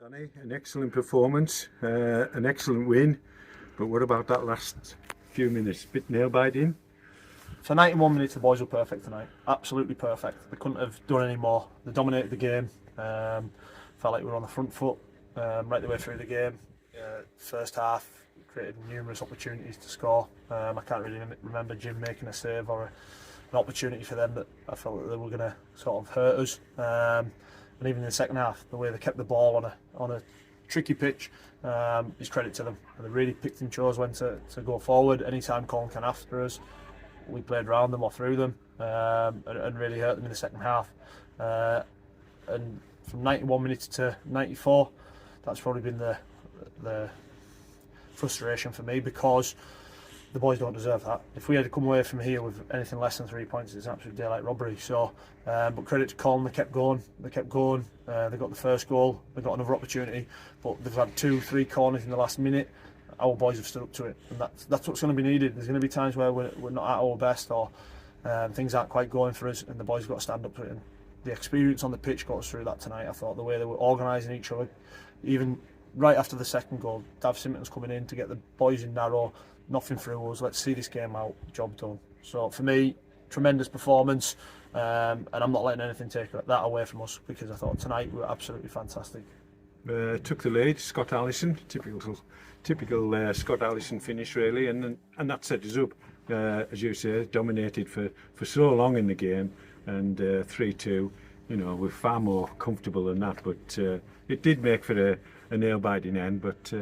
Danny, an excellent performance, an excellent win, but what about that last few minutes? Bit nail-biting? For 91 minutes, the boys were perfect tonight. Absolutely perfect. They couldn't have done any more. They dominated the game. Felt like we were on the front foot right the way through the game. First half, created numerous opportunities to score. I can't really remember Jim making a save or an opportunity for them that I felt that they were going to sort of hurt us. And even in the second half, the way they kept the ball on a tricky pitch, is credit to them. And they really picked and chose when to go forward. Anytime Colne came after us, we played around them or through them, and really hurt them in the second half. And from 91 minutes to 94, that's probably been the frustration for me, because the boys don't deserve that. If we had to come away from here with anything less than 3 points, it's an absolute daylight robbery. So, but credit to Colne, they kept going. They got the first goal. They got another opportunity, but they've had 2-3 corners in the last minute. Our boys have stood up to it, and that's what's going to be needed. There's going to be times where we're not at our best, or things aren't quite going for us, and the boys have got to stand up to it. And the experience on the pitch got us through that tonight. I thought the way they were organising each other, even right after the second goal, Dav Simpson's coming in to get the boys in narrow, nothing through us, let's see this game out, job done. So for me, tremendous performance, and I'm not letting anything take that away from us, because I thought tonight we were absolutely fantastic. Took the lead, Scott Allison, typical Scott Allison finish really, and that set us up. As you say, dominated for so long in the game, and 3-2, we're far more comfortable than that, but it did make for a nail-biting end, but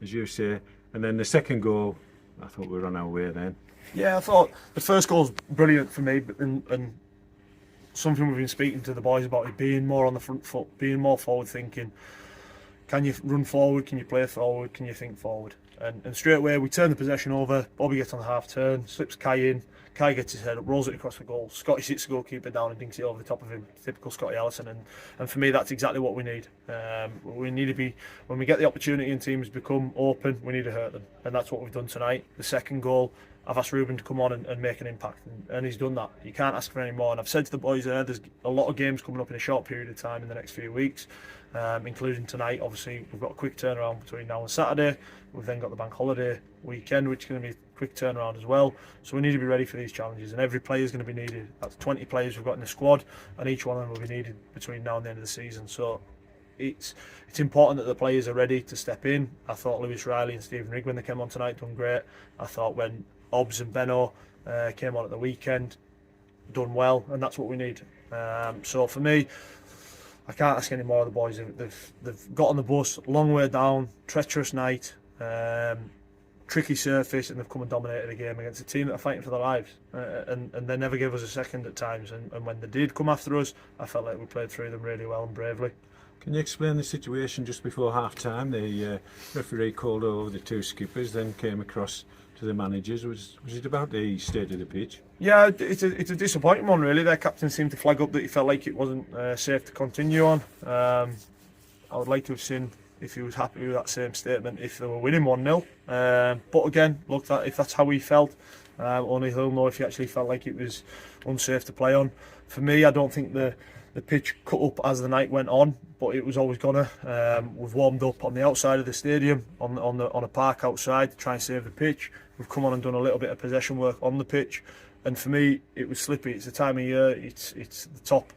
as you say, and then the second goal, I thought we were on our way then. Yeah, I thought the first goal was brilliant for me, and something we've been speaking to the boys about, is being more on the front foot, being more forward thinking. Can you run forward? Can you play forward? Can you think forward? And straight away we turn the possession over. Bobby gets on the half turn, slips Kai in. Kai gets his head up, rolls it across the goal. Scotty sits the goalkeeper down and dinks it over the top of him. Typical Scotty Allison. And for me, that's exactly what we need. We need to be, when we get the opportunity and teams become open, we need to hurt them. And that's what we've done tonight. The second goal, I've asked Ruben to come on and make an impact, and he's done that. You can't ask for any more. And I've said to the boys there's a lot of games coming up in a short period of time in the next few weeks, including tonight. Obviously, we've got a quick turnaround between now and Saturday. We've then got the bank holiday weekend, which is going to be a quick turnaround as well. So we need to be ready for these challenges, and every player is going to be needed. That's 20 players we've got in the squad, and each one of them will be needed between now and the end of the season. So it's important that the players are ready to step in. I thought Lewis Riley and Stephen Rigg, when they came on tonight, done great. I thought when Obbs and Benno came on at the weekend, done well, and that's what we need. So for me, I can't ask any more of the boys. They've got on the bus, long way down, treacherous night, tricky surface, and they've come and dominated the game against a team that are fighting for their lives, and they never gave us a second at times, and when they did come after us, I felt like we played through them really well and bravely. Can you explain the situation just before half time? The referee called over the two skippers, then came across to the managers. Was it about the state of the pitch? Yeah, it's a disappointing one really. Their captain seemed to flag up that he felt like it wasn't safe to continue on. I would like to have seen if he was happy with that same statement if they were winning 1-0. But again, look, if that's how he felt, only he'll know if he actually felt like it was unsafe to play on. For me, I don't think the pitch cut up as the night went on, but it was always gonna. We've warmed up on the outside of the stadium, on a park outside, to try and save the pitch. We've come on and done a little bit of possession work on the pitch, and for me, it was slippy. It's the time of year. It's the top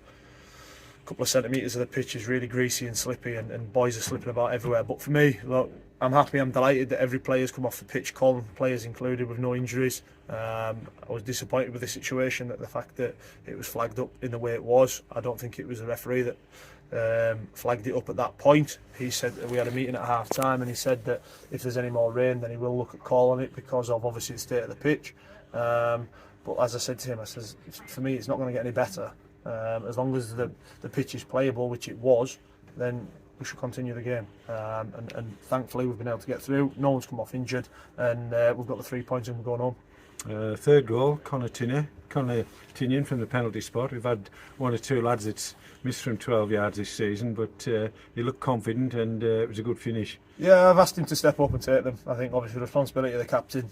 couple of centimetres of the pitch is really greasy and slippy, and boys are slipping about everywhere. But for me, look, I'm happy, I'm delighted that every player's come off the pitch, Colne players included, with no injuries. I was disappointed with the situation, that the fact that it was flagged up in the way it was. I don't think it was the referee that flagged it up at that point. He said that we had a meeting at half time, and he said that if there's any more rain, then he will look at calling it, because of obviously the state of the pitch. But as I said to him, I says, for me, it's not going to get any better. As long as the pitch is playable, which it was, then we should continue the game. And thankfully we've been able to get through. No one's come off injured, and we've got the 3 points and we're going home. Third goal, Conor Tinian from the penalty spot. We've had one or two lads that's missed from 12 yards this season, but he looked confident, and it was a good finish. Yeah, I've asked him to step up and take them. I think obviously the responsibility of the captain.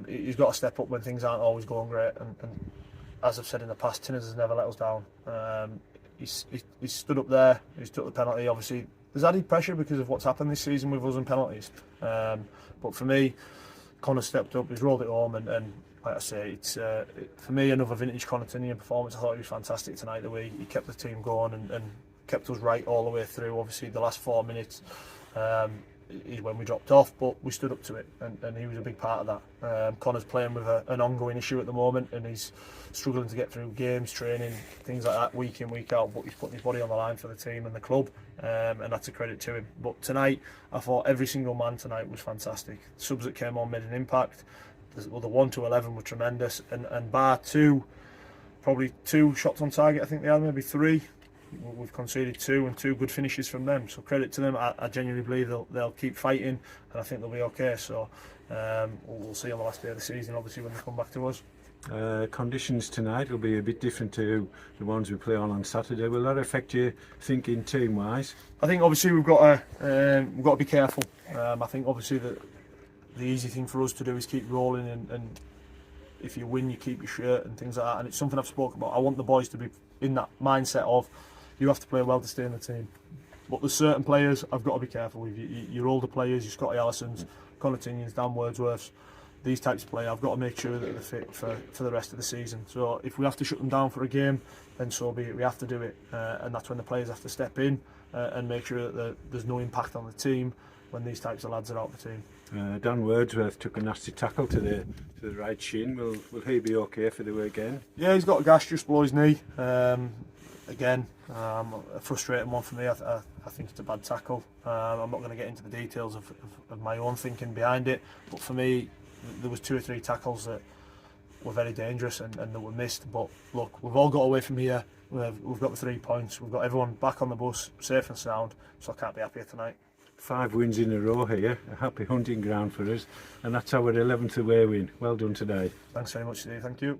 He's got to step up when things aren't always going great, and as I've said in the past, Tinners has never let us down. He's stood up there, he's took the penalty. Obviously there's added pressure because of what's happened this season with us and penalties. But for me, Connor stepped up, he's rolled it home, and like I say, it's for me another vintage Connachtinian performance. I thought he was fantastic tonight, the way he kept the team going and kept us right all the way through. Obviously the last 4 minutes is when we dropped off, but we stood up to it, and he was a big part of that. Connor's playing with an ongoing issue at the moment, and he's struggling to get through games, training, things like that, week in, week out, but he's putting his body on the line for the team and the club, and that's a credit to him. But tonight, I thought every single man tonight was fantastic. The subs that came on made an impact. The 1 to 11 were tremendous, and bar probably two shots on target, I think they had, maybe 3. We've conceded 2 and 2 good finishes from them, so credit to them. I genuinely believe they'll keep fighting, and I think they'll be okay. So we'll see on the last day of the season, obviously, when they come back to us. Conditions tonight will be a bit different to the ones we play on Saturday. Will that affect your thinking team wise? I think obviously we've got to be careful. I think obviously the easy thing for us to do is keep rolling, and if you win you keep your shirt and things like that, and it's something I've spoken about. I want the boys to be in that mindset of you have to play well to stay in the team, but there's certain players I've got to be careful with. Your older players, your Scotty Allisons, Connachtinians, Dan Wordsworths, these types of players, I've got to make sure that they're fit for the rest of the season. So if we have to shut them down for a game, then so be it. We have to do it, and that's when the players have to step in and make sure that there's no impact on the team when these types of lads are out of the team. Dan Wordsworth took a nasty tackle to the right shin. Will he be okay for the way again? Yeah, he's got a gash just below his knee. Again, a frustrating one for me. I think it's a bad tackle. I'm not going to get into the details of my own thinking behind it, but for me, there was 2 or 3 tackles that were very dangerous and that were missed. But look, we've all got away from here. We've got the 3 points. We've got everyone back on the bus, safe and sound. So I can't be happier tonight. 5 wins in a row here, a happy hunting ground for us, and that's our 11th away win. Well done today. Thanks very much, Steve. Thank you.